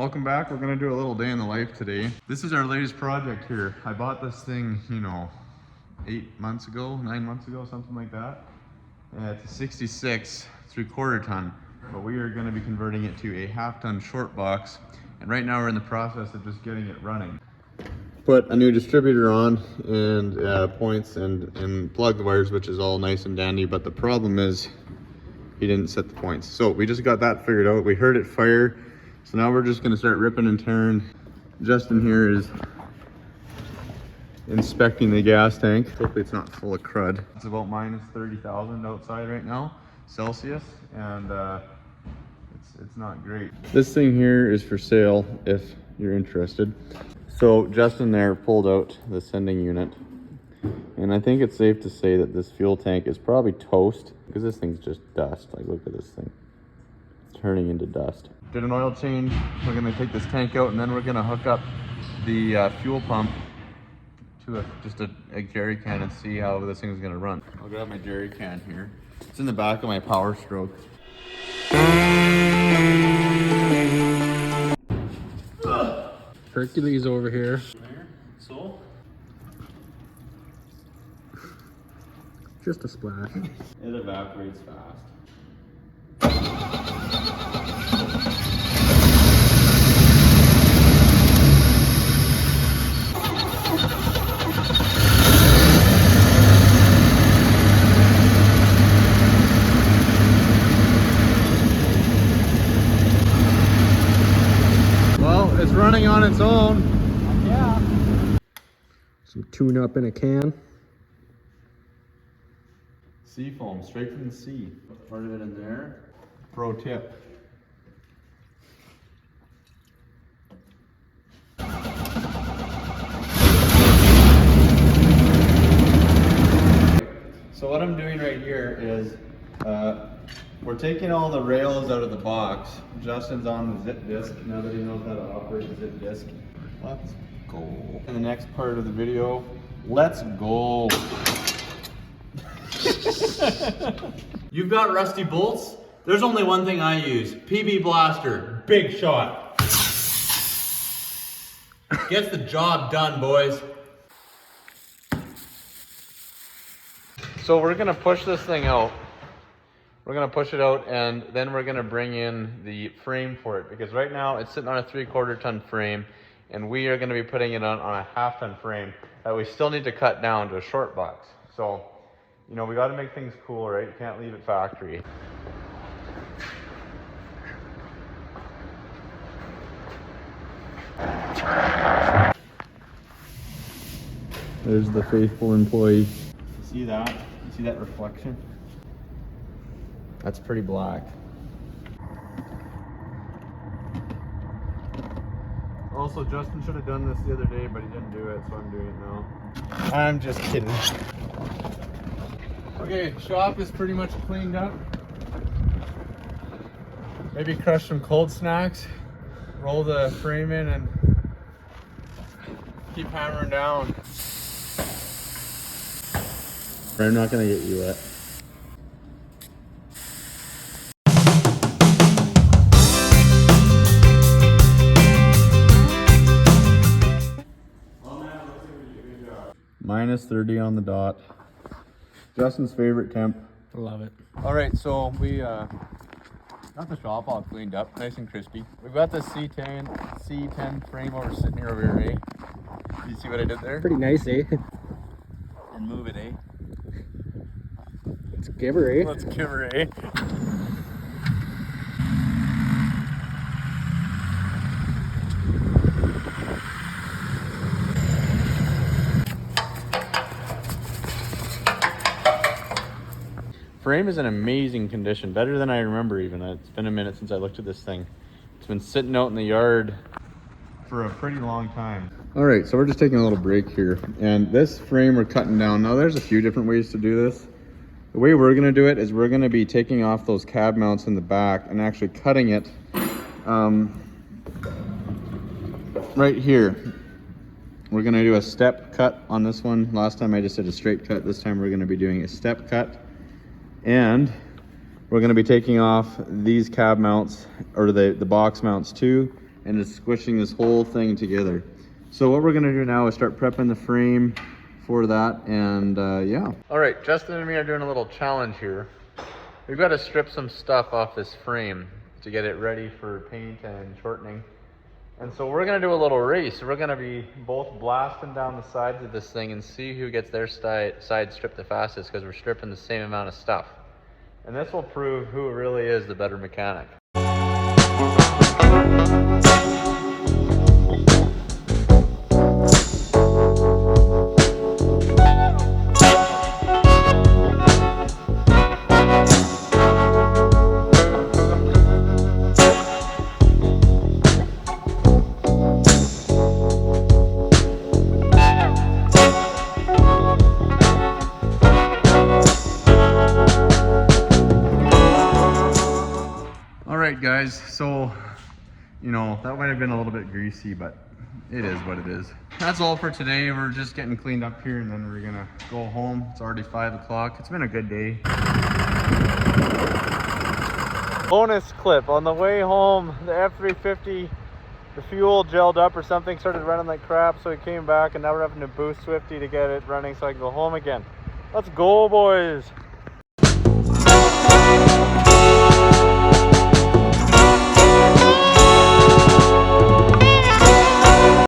Welcome back. We're gonna do a little day in the life today. This is our latest project here. I bought this thing, 8 months ago, 9 months ago, something like that. It's a 66 3/4 ton, but we are gonna be converting it to a 1/2 ton short box. And right now we're in the process of just getting it running. Put a new distributor on and points and plug the wires, which is all nice and dandy, but the problem is he didn't set the points. So we just got that figured out. We heard it fire, so now we're just gonna start ripping and tearing. Justin here is inspecting the gas tank. Hopefully it's not full of crud. It's about minus 30,000 outside right now, Celsius, and it's not great. This thing here is for sale if you're interested. So Justin there pulled out the sending unit, and I think it's safe to say that this fuel tank is probably toast, because this thing's just dust. Like, look at this thing, it's turning into dust. Did an oil change. We're gonna take this tank out, and then we're gonna hook up the fuel pump to just a jerry can and see how this thing's gonna run. I'll grab my jerry can here. It's in the back of my Power Stroke. Hercules over here. So? Just a splash. It evaporates fast. Well, it's running on its own. Yeah. Some tune up in a can. Sea foam, straight from the sea. Put part of it in there. Pro tip. So what I'm doing right here is we're taking all the rails out of the box. Justin's on the zip disc now that he knows how to operate the zip disc. Let's go. In the next part of the video, let's go. You've got rusty bolts? There's only one thing I use. PB Blaster. Big shot. Gets the job done, boys. So we're gonna push this thing out. We're gonna push it out, and then we're gonna bring in the frame for it, because right now it's sitting on a 3/4 ton frame, and we are gonna be putting it on a 1/2 ton frame that we still need to cut down to a short box. So, we gotta make things cool, right? You can't leave it factory. There's the faithful employee. See that? You see that reflection? That's pretty black. Also, Justin should have done this the other day, but he didn't do it, so I'm doing it now. I'm just kidding. Okay, shop is pretty much cleaned up. Maybe crush some cold snacks, roll the frame in, and keep hammering down. I'm not gonna get you wet. Minus 30 on the dot. Justin's favorite temp. I love it. All right, so we got the shop all cleaned up, nice and crispy. We've got the C10 frame over sitting here over here, eh? You see what I did there? Pretty nice, eh? And move it, eh? Let's give her, eh? Let's give her, eh? Frame is in amazing condition, better than I remember even. It's been a minute since I looked at this thing. It's been sitting out in the yard for a pretty long time. All right, so we're just taking a little break here. And this frame we're cutting down. Now there's a few different ways to do this. The way we're gonna do it is we're gonna be taking off those cab mounts in the back and actually cutting it right here. We're gonna do a step cut on this one. Last time I just did a straight cut. This time we're gonna be doing a step cut. And we're gonna be taking off these cab mounts, or the box mounts too, and it's squishing this whole thing together. So what we're gonna do now is start prepping the frame for that, and yeah. All right, Justin and me are doing a little challenge here. We've got to strip some stuff off this frame to get it ready for paint and shortening. And so we're gonna do a little race. We're gonna be both blasting down the sides of this thing and see who gets their side stripped the fastest, because we're stripping the same amount of stuff. And this will prove who really is the better mechanic. Alright guys, so you know, that might have been a little bit greasy, but it is what it is. That's all for today. We're just getting cleaned up here and then we're gonna go home. It's already 5 o'clock. It's been a good day. Bonus clip, on the way home, the F350, the fuel gelled up or something, started running like crap, so we came back and now we're having to boost Swifty to get it running so I can go home again. Let's go, boys!